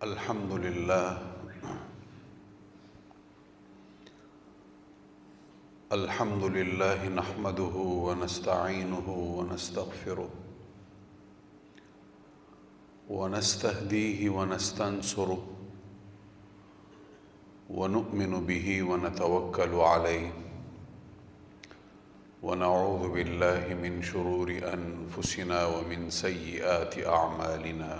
الحمد لله الحمد لله نحمده ونستعينه ونستغفره ونستهديه ونستنصره ونؤمن به ونتوكل عليه ونعوذ بالله من شرور أنفسنا ومن سيئات أعمالنا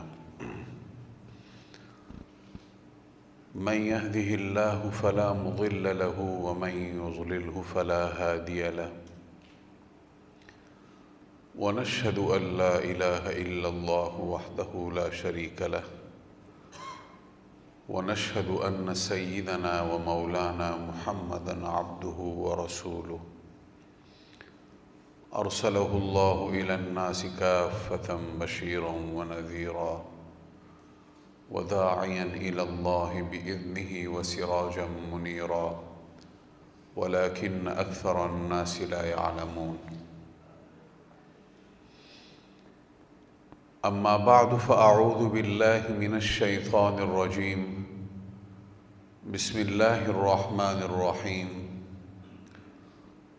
من يهده الله فلا مضل له ومن يضلله فلا هادي له ونشهد أن لا إله إلا الله وحده لا شريك له ونشهد أن سيدنا ومولانا محمدًا عبده ورسوله أرسله الله إلى الناس كافة بشيرا ونذيرا وداعيا إلى الله بإذنه وسراجا منيرا ولكن أكثر الناس لا يعلمون. أما بعد فأعوذ بالله من الشيطان الرجيم. بسم الله الرحمن الرحيم.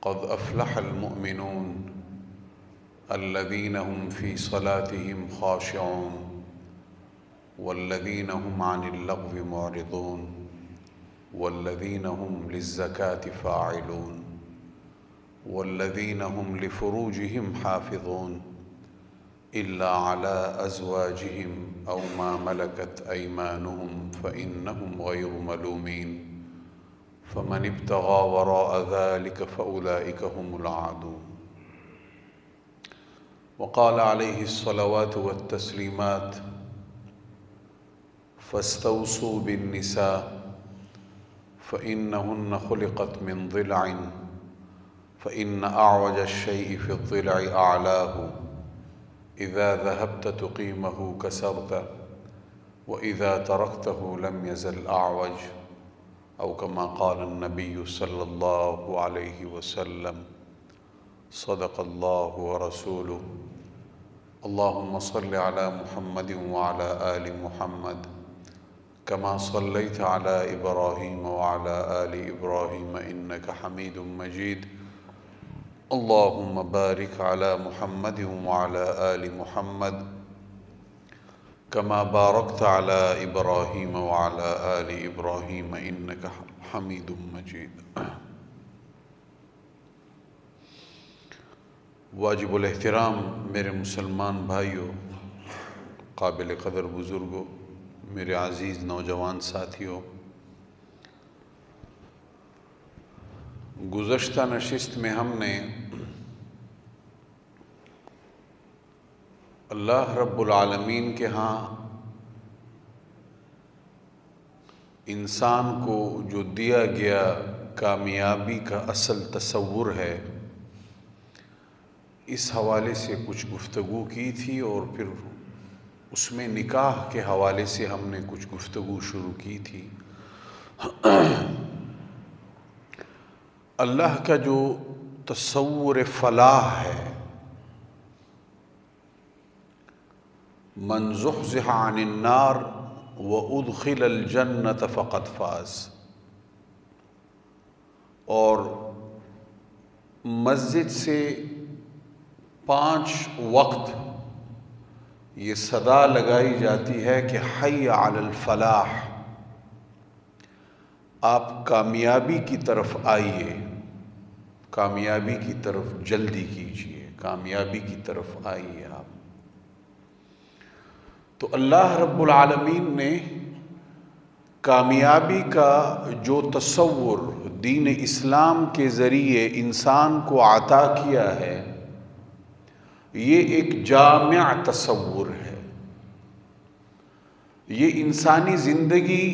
قد أفلح المؤمنون الذين هم في صلاتهم خاشعون والذين هم عن اللغو معرضون والذين هم للزكاة فاعلون والذين هم لفروجهم حافظون إلا على أزواجهم أو ما ملكت أيمانهم فإنهم غير ملومين فمن ابتغى وراء ذلك فأولئك هم العادون. وقال عليه الصلوات والتسليمات: فاستوصوا بالنساء فإنهن خلقت من ضلع فإن أعوج الشيء في الضلع أعلاه إذا ذهبت تقيمه كسرته وإذا تركته لم يزل أعوج، أو كما قال النبي صلى الله عليه وسلم. صدق الله ورسوله. اللهم صل على محمد وعلى آل محمد كما صليت على إبراهيم وعلى آل إبراهيم إنك حميد مجيد. اللهم بارك على محمد وعلى آل محمد كما باركت على إبراهيم وعلى آل إبراهيم إنك حميد مجيد. واجب الاحترام میرے مسلمان بھائیوں، قابل قدر بزرگوں، میرے عزیز نوجوان ساتھیوں، گزشتہ نشست میں ہم نے اللہ رب العالمین کے ہاں انسان کو جو دیا گیا کامیابی کا اصل تصور ہے، اس حوالے سے کچھ گفتگو کی تھی، اور پھر اس میں نکاح کے حوالے سے ہم نے کچھ گفتگو شروع کی تھی۔ اللہ کا جو تصور فلاح ہے، من زحزح عن النار وادخل الجنت فقد فاز، اور مسجد سے 5 وقت یہ صدا لگائی جاتی ہے کہ حی علی الفلاح، آپ کامیابی کی طرف آئیے، کامیابی کی طرف جلدی کیجیے، کامیابی کی طرف آئیے آپ۔ تو اللہ رب العالمین نے کامیابی کا جو تصور دین اسلام کے ذریعے انسان کو عطا کیا ہے، یہ ایک جامع تصور ہے۔ یہ انسانی زندگی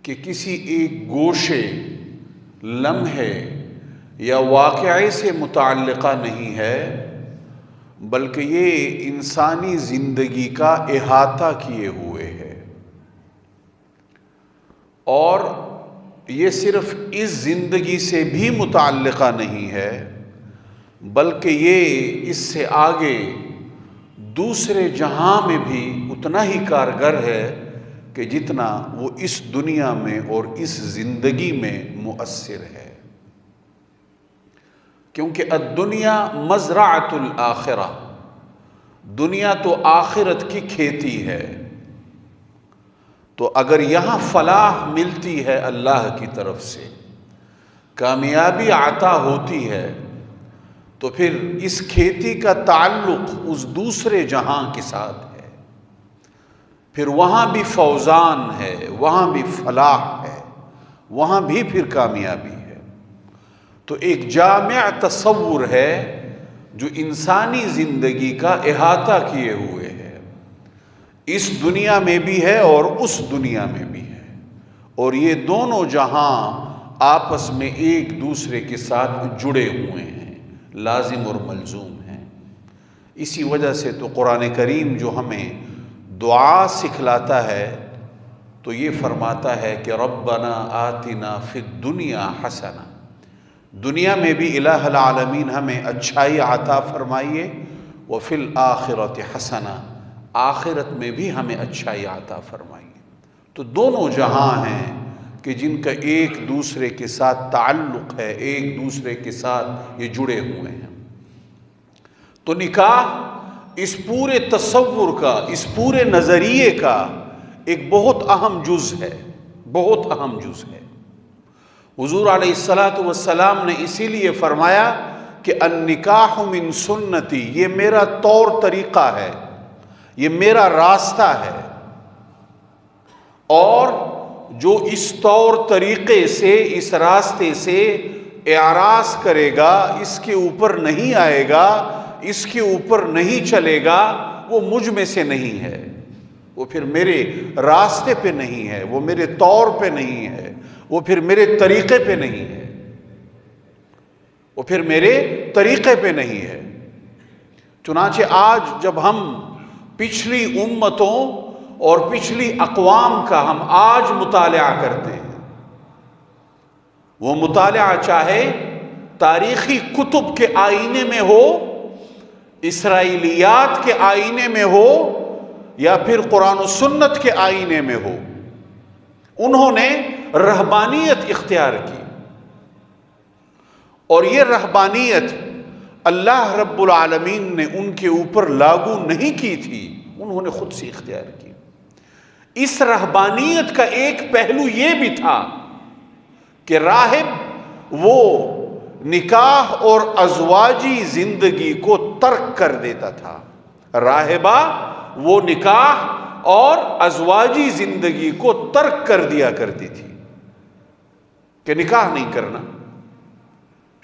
کے کسی ایک گوشے، لمحے یا واقعے سے متعلقہ نہیں ہے، بلکہ یہ انسانی زندگی کا احاطہ کیے ہوئے ہے، اور یہ صرف اس زندگی سے بھی متعلقہ نہیں ہے، بلکہ یہ اس سے آگے دوسرے جہاں میں بھی اتنا ہی کارگر ہے کہ جتنا وہ اس دنیا میں اور اس زندگی میں مؤثر ہے، کیونکہ الدنیا مزرعۃ الآخرہ، دنیا تو آخرت کی کھیتی ہے۔ تو اگر یہاں فلاح ملتی ہے اللہ کی طرف سے، کامیابی عطا ہوتی ہے، تو پھر اس کھیتی کا تعلق اس دوسرے جہاں کے ساتھ ہے، پھر وہاں بھی فوزان ہے، وہاں بھی فلاح ہے، وہاں بھی پھر کامیابی ہے۔ تو ایک جامع تصور ہے جو انسانی زندگی کا احاطہ کیے ہوئے ہے، اس دنیا میں بھی ہے اور اس دنیا میں بھی ہے، اور یہ دونوں جہاں آپس میں ایک دوسرے کے ساتھ جڑے ہوئے ہیں، لازم اور ملزوم ہیں۔ اسی وجہ سے تو قرآن کریم جو ہمیں دعا سکھلاتا ہے تو یہ فرماتا ہے کہ ربنا آتنا فی الدنیا حسنہ، دنیا میں بھی الہ العالمین ہمیں اچھائی عطا فرمائیے، وفی الآخرۃ حسنہ، آخرت میں بھی ہمیں اچھائی عطا فرمائیے۔ تو دونوں جہاں ہیں کہ جن کا ایک دوسرے کے ساتھ تعلق ہے، ایک دوسرے کے ساتھ یہ جڑے ہوئے ہیں۔ تو نکاح اس پورے تصور کا، اس پورے نظریے کا ایک بہت اہم جز ہے، بہت اہم جز ہے۔ حضور علیہ الصلاۃ والسلام نے اسی لیے فرمایا کہ النکاح من سنتی، یہ میرا طور طریقہ ہے، یہ میرا راستہ ہے، اور جو اس طور طریقے سے، اس راستے سے اعراض کرے گا، اس کے اوپر نہیں آئے گا، اس کے اوپر نہیں چلے گا، وہ مجھ میں سے نہیں ہے، وہ پھر میرے راستے پہ نہیں ہے، وہ میرے طور پہ نہیں ہے، وہ پھر میرے طریقے پہ نہیں ہے، وہ پھر میرے طریقے پہ نہیں ہے۔ چنانچہ آج جب ہم پچھلی امتوں اور پچھلی اقوام کا ہم آج مطالعہ کرتے ہیں، وہ مطالعہ چاہے تاریخی کتب کے آئینے میں ہو، اسرائیلیات کے آئینے میں ہو، یا پھر قرآن و سنت کے آئینے میں ہو، انہوں نے رہبانیت اختیار کی، اور یہ رہبانیت اللہ رب العالمین نے ان کے اوپر لاگو نہیں کی تھی، انہوں نے خود سے اختیار کی۔ اس رہبانیت کا ایک پہلو یہ بھی تھا کہ راہب وہ نکاح اور ازواجی زندگی کو ترک کر دیتا تھا، راہبہ وہ نکاح اور ازواجی زندگی کو ترک کر دیا کرتی تھی کہ نکاح نہیں کرنا،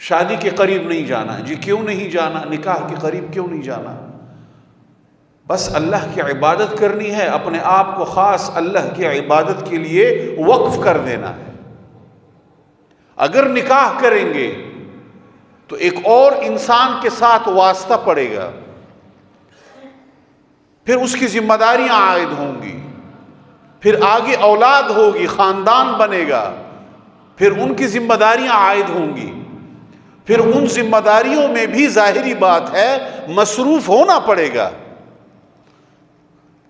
شادی کے قریب نہیں جانا۔ جی کیوں نہیں جانا؟ نکاح کے قریب کیوں نہیں جانا؟ بس اللہ کی عبادت کرنی ہے، اپنے آپ کو خاص اللہ کی عبادت کے لیے وقف کر دینا ہے۔ اگر نکاح کریں گے تو ایک اور انسان کے ساتھ واسطہ پڑے گا، پھر اس کی ذمہ داریاں عائد ہوں گی، پھر آگے اولاد ہوگی، خاندان بنے گا، پھر ان کی ذمہ داریاں عائد ہوں گی، پھر ان ذمہ داریوں میں بھی ظاہری بات ہے مصروف ہونا پڑے گا،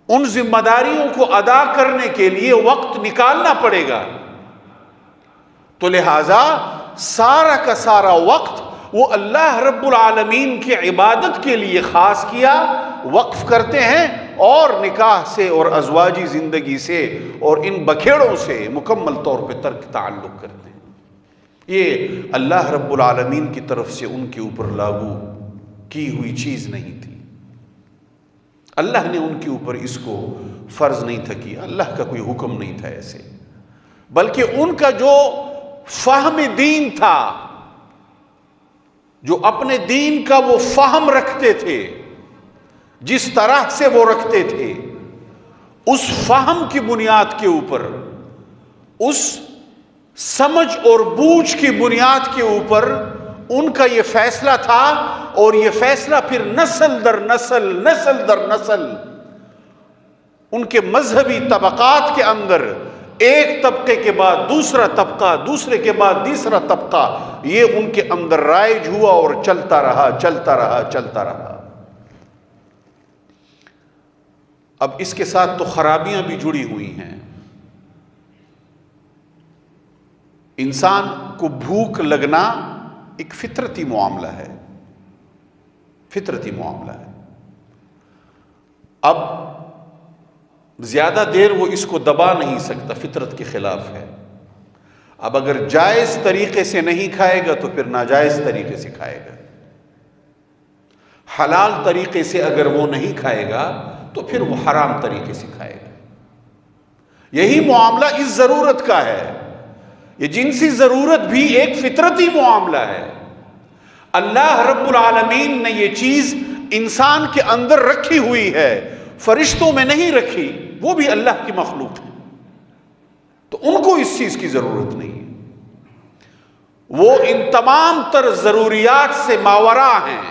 ان ذمہ داریوں کو ادا کرنے کے لیے وقت نکالنا پڑے گا۔ تو لہذا سارا کا سارا وقت وہ اللہ رب العالمین کی عبادت کے لیے خاص کیا، وقف کرتے ہیں، اور نکاح سے اور ازواجی زندگی سے اور ان بکھیڑوں سے مکمل طور پہ ترک تعلق کرتے ہیں۔ یہ اللہ رب العالمین کی طرف سے ان کے اوپر لاگو کی ہوئی چیز نہیں تھی، اللہ نے ان کے اوپر اس کو فرض نہیں تھا کیا، اللہ کا کوئی حکم نہیں تھا ایسے، بلکہ ان کا جو فہم دین تھا، جو اپنے دین کا وہ فہم رکھتے تھے، جس طرح سے وہ رکھتے تھے، اس فہم کی بنیاد کے اوپر، اس سمجھ اور بوجھ کی بنیاد کے اوپر ان کا یہ فیصلہ تھا، اور یہ فیصلہ پھر نسل در نسل، نسل در نسل ان کے مذہبی طبقات کے اندر، ایک طبقے کے بعد دوسرا طبقہ، دوسرے کے بعد تیسرا طبقہ، یہ ان کے اندر رائج ہوا اور چلتا رہا، چلتا رہا، چلتا رہا۔ اب اس کے ساتھ تو خرابیاں بھی جڑی ہوئی ہیں۔ انسان کو بھوک لگنا ایک فطرتی معاملہ ہے، فطرتی معاملہ ہے۔ اب زیادہ دیر وہ اس کو دبا نہیں سکتا، فطرت کے خلاف ہے۔ اب اگر جائز طریقے سے نہیں کھائے گا تو پھر ناجائز طریقے سے کھائے گا، حلال طریقے سے اگر وہ نہیں کھائے گا تو پھر وہ حرام طریقے سے کھائے گا۔ یہی معاملہ اس ضرورت کا ہے۔ یہ جنسی ضرورت بھی ایک فطرتی معاملہ ہے۔ اللہ رب العالمین نے یہ چیز انسان کے اندر رکھی ہوئی ہے، فرشتوں میں نہیں رکھی، وہ بھی اللہ کی مخلوق ہے، تو ان کو اس چیز کی ضرورت نہیں ہے۔ وہ ان تمام تر ضروریات سے ماوراء ہیں،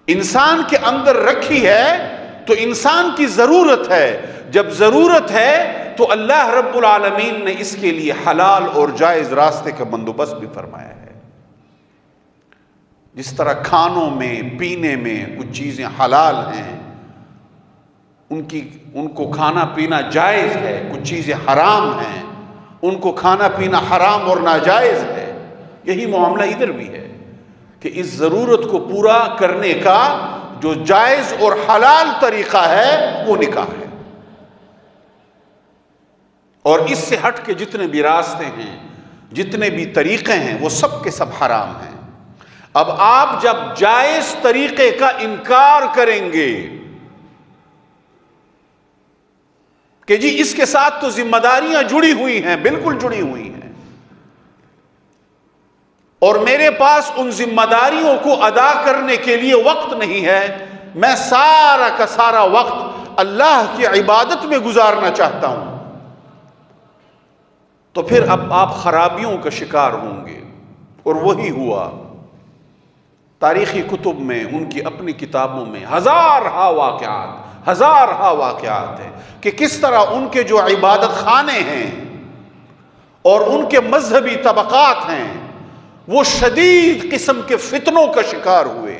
انسان کے اندر رکھی ہے تو انسان کی ضرورت ہے۔ جب ضرورت ہے تو اللہ رب العالمین نے اس کے لیے حلال اور جائز راستے کا بندوبست بھی فرمایا ہے۔ جس طرح کھانوں میں پینے میں کچھ چیزیں حلال ہیں، ان کو کھانا پینا جائز ہے، کچھ چیزیں حرام ہیں، ان کو کھانا پینا حرام اور ناجائز ہے۔ یہی معاملہ ادھر بھی ہے کہ اس ضرورت کو پورا کرنے کا جو جائز اور حلال طریقہ ہے وہ نکاح ہے، اور اس سے ہٹ کے جتنے بھی راستے ہیں، جتنے بھی طریقے ہیں، وہ سب کے سب حرام ہیں۔ اب آپ جب جائز طریقے کا انکار کریں گے کہ جی اس کے ساتھ تو ذمہ داریاں جڑی ہوئی ہیں، بالکل جڑی ہوئی ہیں، اور میرے پاس ان ذمہ داریوں کو ادا کرنے کے لیے وقت نہیں ہے، میں سارا کا سارا وقت اللہ کی عبادت میں گزارنا چاہتا ہوں، تو پھر اب آپ خرابیوں کا شکار ہوں گے۔ اور وہی ہوا۔ تاریخی کتب میں، ان کی اپنی کتابوں میں ہزارہا واقعات ہیں کہ کس طرح ان کے جو عبادت خانے ہیں اور ان کے مذہبی طبقات ہیں وہ شدید قسم کے فتنوں کا شکار ہوئے،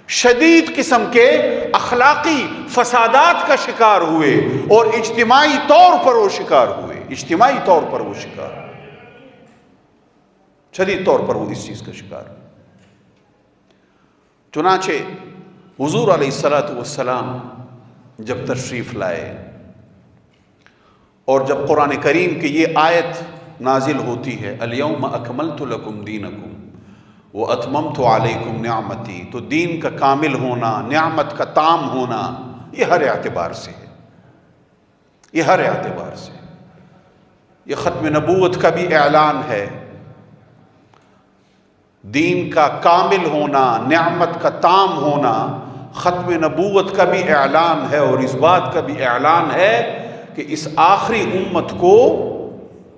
شدید قسم کے اخلاقی فسادات کا شکار ہوئے، اور اجتماعی طور پر وہ شکار ہوئے، اجتماعی طور پر وہ شکار ہوئے، شدید طور پر وہ اس چیز کا شکار ہوئے۔ چنانچہ حضور علیہ السلام جب تشریف لائے اور جب قرآن کریم کی یہ آیت نازل ہوتی ہے، الیوم اکملت لکم دینکم واتممت علیکم نعمتی، تو دین کا کامل ہونا، نعمت کا تام ہونا، یہ ہر اعتبار سے ہے، یہ ہر اعتبار سے، یہ ختم نبوت کا بھی اعلان ہے، دین کا کامل ہونا، نعمت کا تام ہونا ختم نبوت کا بھی اعلان ہے، اور اس بات کا بھی اعلان ہے کہ اس آخری امت کو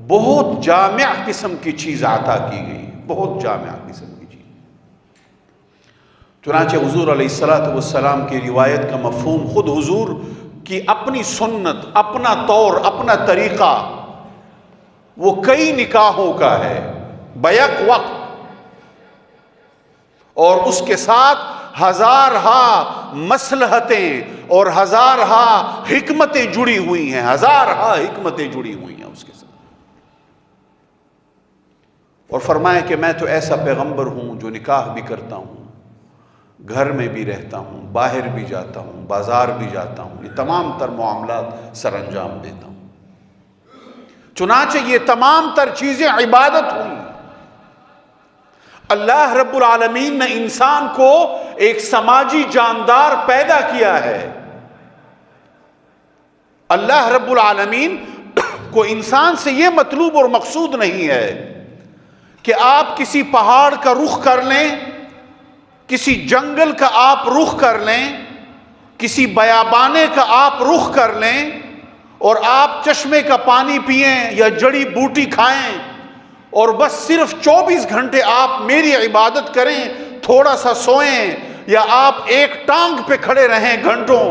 بہت جامع قسم کی چیز عطا کی گئی، بہت جامع قسم کی چیز۔ چنانچہ حضور علیہ السلام کی روایت کا مفہوم، خود حضور کی اپنی سنت، اپنا طور، اپنا طریقہ، وہ کئی نکاحوں کا ہے بیک وقت، اور اس کے ساتھ ہزارہا مصلحتیں اور ہزارہا حکمتیں جڑی ہوئی ہیں، ہزارہا حکمتیں جڑی ہوئی ہیں اس کے ساتھ۔ اور فرمایا کہ میں تو ایسا پیغمبر ہوں جو نکاح بھی کرتا ہوں، گھر میں بھی رہتا ہوں، باہر بھی جاتا ہوں، بازار بھی جاتا ہوں، یہ تمام تر معاملات سر انجام دیتا ہوں۔ چنانچہ یہ تمام تر چیزیں عبادت ہوئی۔ اللہ رب العالمین نے انسان کو ایک سماجی جاندار پیدا کیا ہے۔ اللہ رب العالمین کو انسان سے یہ مطلوب اور مقصود نہیں ہے کہ آپ کسی پہاڑ کا رخ کر لیں، کسی جنگل کا آپ رخ کر لیں، کسی بیابانے کا آپ رخ کر لیں، اور آپ چشمے کا پانی پئیں یا جڑی بوٹی کھائیں، اور بس صرف 24 گھنٹے آپ میری عبادت کریں، تھوڑا سا سوئیں، یا آپ ایک ٹانگ پہ کھڑے رہیں گھنٹوں،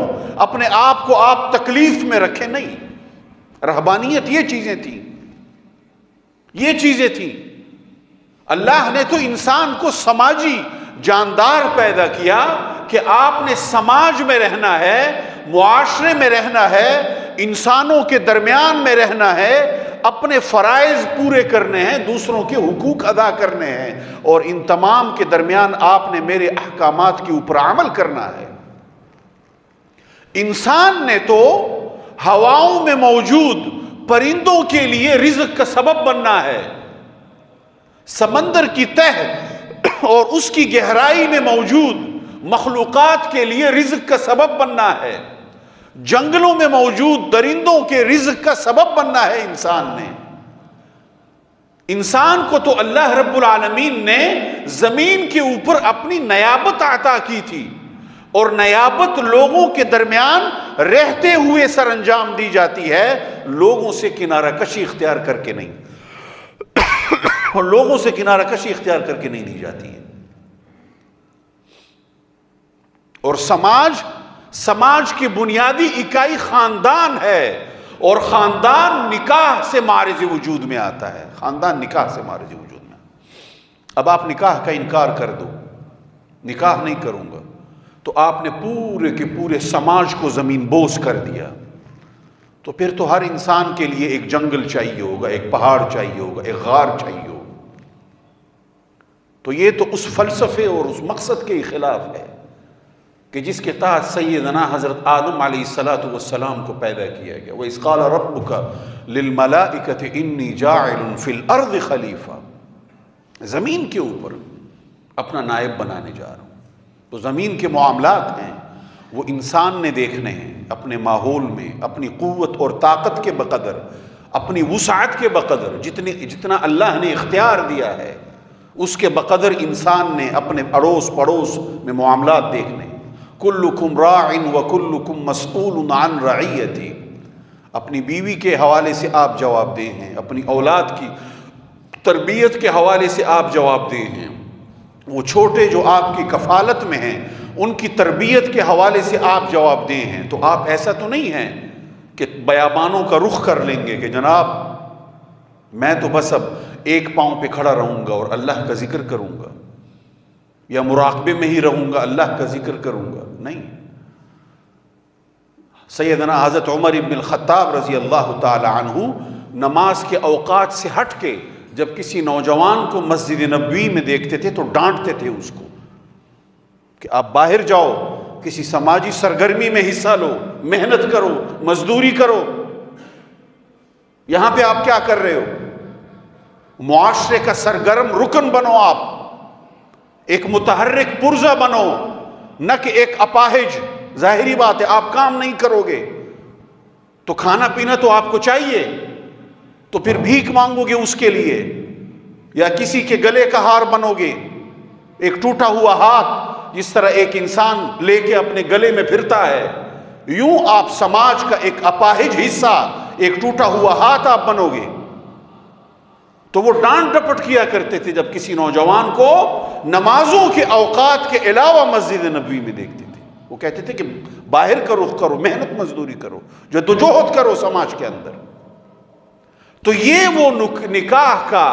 اپنے آپ کو آپ تکلیف میں رکھیں۔ نہیں، رہبانیت یہ چیزیں تھیں، یہ چیزیں تھیں۔ اللہ نے تو انسان کو سماجی جاندار پیدا کیا کہ آپ نے سماج میں رہنا ہے، معاشرے میں رہنا ہے، انسانوں کے درمیان میں رہنا ہے، اپنے فرائض پورے کرنے ہیں، دوسروں کے حقوق ادا کرنے ہیں، اور ان تمام کے درمیان آپ نے میرے احکامات کے اوپر عمل کرنا ہے۔ انسان نے تو ہواؤں میں موجود پرندوں کے لیے رزق کا سبب بننا ہے، سمندر کی تہ اور اس کی گہرائی میں موجود مخلوقات کے لیے رزق کا سبب بننا ہے، جنگلوں میں موجود درندوں کے رزق کا سبب بننا ہے انسان نے۔ انسان کو تو اللہ رب العالمین نے زمین کے اوپر اپنی نیابت عطا کی تھی، اور نیابت لوگوں کے درمیان رہتے ہوئے سر انجام دی جاتی ہے، لوگوں سے کنارہ کشی اختیار کر کے نہیں، اور لوگوں سے کنارہ کشی اختیار کر کے نہیں دی جاتی ہے۔ اور سماج کی بنیادی اکائی خاندان ہے، اور خاندان نکاح سے معرض وجود میں آتا ہے، خاندان نکاح سے معرض وجود میں آتا ہے۔ اب آپ نکاح کا انکار کر دو، نکاح نہیں کروں گا، تو آپ نے پورے کے پورے سماج کو زمین بوس کر دیا۔ تو پھر تو ہر انسان کے لیے ایک جنگل چاہیے ہوگا، ایک پہاڑ چاہیے ہوگا، ایک غار چاہیے ہوگا۔ تو یہ تو اس فلسفے اور اس مقصد کے خلاف ہے کہ جس کے تحت سیدنا حضرت آدم علیہ السلام کو پیدا کیا گیا۔ وَإِذْ قَالَ رَبُّكَ لِلْمَلَائِكَةِ إِنِّي جَاعِلٌ فِي الْأَرْضِ خَلِيفَةً، زمین کے اوپر اپنا نائب بنانے جا رہا ہوں۔ تو زمین کے معاملات ہیں وہ انسان نے دیکھنے ہیں، اپنے ماحول میں اپنی قوت اور طاقت کے بقدر، اپنی وسعت کے بقدر، جتنا اللہ نے اختیار دیا ہے اس کے بقدر انسان نے اپنے اڑوس پڑوس میں معاملات دیکھنے ہیں۔ کلکم راع وکلکم مسئول عن رعیتہ، اپنی بیوی کے حوالے سے آپ جواب دہ ہیں، اپنی اولاد کی تربیت کے حوالے سے آپ جواب دہ ہیں، وہ چھوٹے جو آپ کی کفالت میں ہیں ان کی تربیت کے حوالے سے آپ جواب دہ ہیں۔ تو آپ ایسا تو نہیں ہیں کہ بیابانوں کا رخ کر لیں گے کہ جناب میں تو بس اب ایک پاؤں پہ کھڑا رہوں گا اور اللہ کا ذکر کروں گا، یا مراقبے میں ہی رہوں گا، اللہ کا ذکر کروں گا، نہیں۔ سیدنا حضرت عمر ابن الخطاب رضی اللہ تعالی عنہ نماز کے اوقات سے ہٹ کے جب کسی نوجوان کو مسجد نبوی میں دیکھتے تھے تو ڈانٹتے تھے اس کو کہ آپ باہر جاؤ، کسی سماجی سرگرمی میں حصہ لو، محنت کرو، مزدوری کرو، یہاں پہ آپ کیا کر رہے ہو؟ معاشرے کا سرگرم رکن بنو، آپ ایک متحرک پرزہ بنو، نہ کہ ایک اپاہج۔ ظاہری بات ہے آپ کام نہیں کرو گے تو کھانا پینا تو آپ کو چاہیے، تو پھر بھیک مانگو گے اس کے لیے، یا کسی کے گلے کا ہار بنو گے، ایک ٹوٹا ہوا ہاتھ جس طرح ایک انسان لے کے اپنے گلے میں پھرتا ہے، یوں آپ سماج کا ایک اپاہج حصہ، ایک ٹوٹا ہوا ہاتھ آپ بنو گے۔ تو وہ ڈانٹ ڈپٹ کیا کرتے تھے جب کسی نوجوان کو نمازوں کے اوقات کے علاوہ مسجد نبوی میں دیکھتے تھے، وہ کہتے تھے کہ باہر کا رخ کرو، محنت مزدوری کرو، جدوجہد کرو سماج کے اندر۔ تو یہ وہ نکاح کا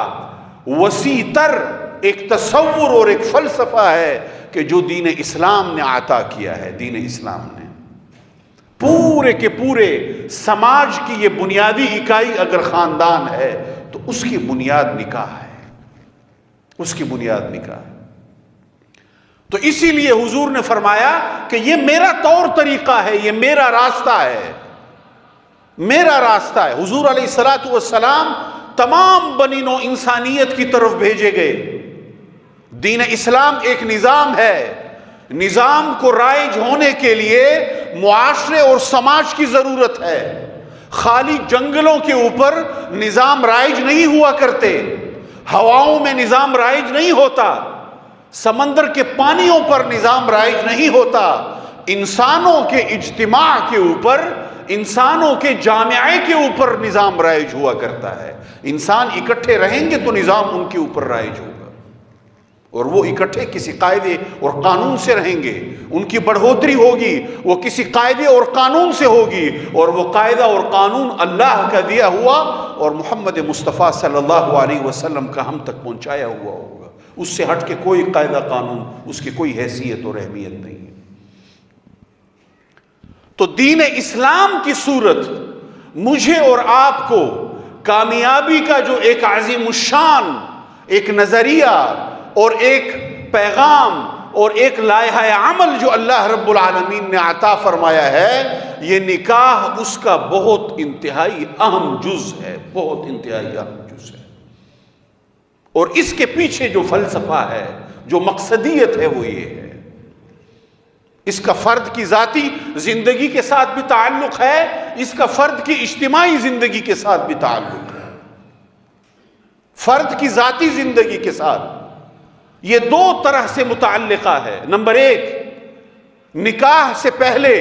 وسیع تر ایک تصور اور ایک فلسفہ ہے کہ جو دین اسلام نے عطا کیا ہے۔ دین اسلام نے پورے کے پورے سماج کی یہ بنیادی اکائی اگر خاندان ہے تو اس کی بنیاد نکاح ہے، اس کی بنیاد نکاح ہے۔ تو اسی لیے حضور نے فرمایا کہ یہ میرا طور طریقہ ہے، یہ میرا راستہ ہے، میرا راستہ ہے۔ حضور علیہ الصلوۃ والسلام تمام بنی نوع انسانیت کی طرف بھیجے گئے۔ دین اسلام ایک نظام ہے، نظام کو رائج ہونے کے لیے معاشرے اور سماج کی ضرورت ہے۔ خالی جنگلوں کے اوپر نظام رائج نہیں ہوا کرتے، ہواؤں میں نظام رائج نہیں ہوتا، سمندر کے پانیوں پر نظام رائج نہیں ہوتا۔ انسانوں کے اجتماع کے اوپر، انسانوں کے جامعے کے اوپر نظام رائج ہوا کرتا ہے۔ انسان اکٹھے رہیں گے تو نظام ان کے اوپر رائج ہوگا، اور وہ اکٹھے کسی قاعدے اور قانون سے رہیں گے، ان کی بڑھوتری ہوگی وہ کسی قاعدے اور قانون سے ہوگی، اور وہ قاعدہ اور قانون اللہ کا دیا ہوا اور محمد مصطفیٰ صلی اللہ علیہ وسلم کا ہم تک پہنچایا ہوا ہوگا۔ اس سے ہٹ کے کوئی قاعدہ قانون، اس کی کوئی حیثیت اور اہمیت نہیں ہے۔ تو دین اسلام کی صورت مجھے اور آپ کو کامیابی کا جو ایک عظیم الشان ایک نظریہ اور ایک پیغام اور ایک لائحہ عمل جو اللہ رب العالمین نے عطا فرمایا ہے، یہ نکاح اس کا بہت انتہائی اہم جز ہے، بہت انتہائی اہم جز ہے۔ اور اس کے پیچھے جو فلسفہ ہے، جو مقصدیت ہے، وہ یہ ہے، اس کا فرد کی ذاتی زندگی کے ساتھ بھی تعلق ہے، اس کا فرد کی اجتماعی زندگی کے ساتھ بھی تعلق ہے۔ فرد کی ذاتی زندگی کے ساتھ یہ دو طرح سے متعلقہ ہے۔ نمبر ایک، نکاح سے پہلے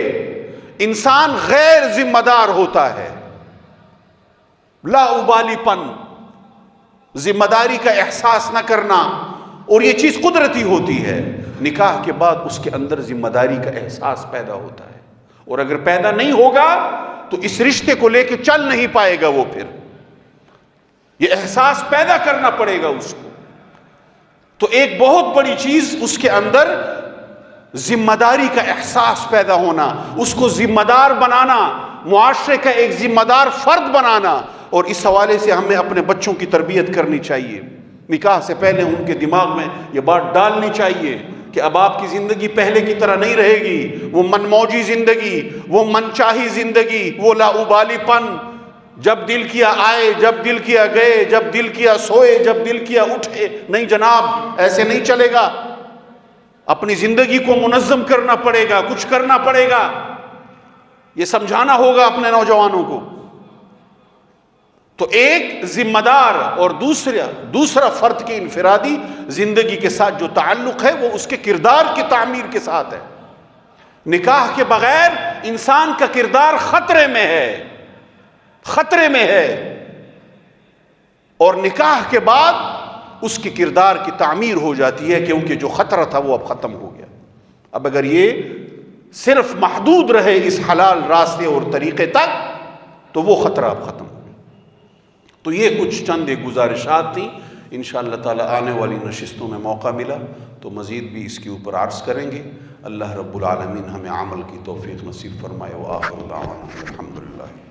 انسان غیر ذمہ دار ہوتا ہے، لا ابالی پن، ذمہ داری کا احساس نہ کرنا، اور یہ چیز قدرتی ہوتی ہے۔ نکاح کے بعد اس کے اندر ذمہ داری کا احساس پیدا ہوتا ہے، اور اگر پیدا نہیں ہوگا تو اس رشتے کو لے کے چل نہیں پائے گا وہ، پھر یہ احساس پیدا کرنا پڑے گا اس کو۔ تو ایک بہت بڑی چیز اس کے اندر ذمہ داری کا احساس پیدا ہونا، اس کو ذمہ دار بنانا، معاشرے کا ایک ذمہ دار فرد بنانا۔ اور اس حوالے سے ہمیں اپنے بچوں کی تربیت کرنی چاہیے، نکاح سے پہلے ان کے دماغ میں یہ بات ڈالنی چاہیے کہ اب آپ کی زندگی پہلے کی طرح نہیں رہے گی، وہ من موجی زندگی، وہ من چاہی زندگی، وہ لا ابالی پن، جب دل کیا آئے، جب دل کیا گئے، جب دل کیا سوئے، جب دل کیا اٹھے۔ نہیں جناب، ایسے نہیں چلے گا، اپنی زندگی کو منظم کرنا پڑے گا، کچھ کرنا پڑے گا، یہ سمجھانا ہوگا اپنے نوجوانوں کو۔ تو ایک ذمہ دار اور دوسرا فرد کی انفرادی زندگی کے ساتھ جو تعلق ہے وہ اس کے کردار کی تعمیر کے ساتھ ہے۔ نکاح کے بغیر انسان کا کردار خطرے میں ہے، خطرے میں ہے، اور نکاح کے بعد اس کے کردار کی تعمیر ہو جاتی ہے، کیونکہ جو خطرہ تھا وہ اب ختم ہو گیا۔ اب اگر یہ صرف محدود رہے اس حلال راستے اور طریقے تک تو وہ خطرہ اب ختم ہو گیا۔ تو یہ کچھ چند ایک گزارشات تھیں، انشاءاللہ تعالی آنے والی نشستوں میں موقع ملا تو مزید بھی اس کے اوپر عرض کریں گے۔ اللہ رب العالمین ہمیں عمل کی توفیق نصیب فرمائے۔ وآخر دعوانا الحمدللہ۔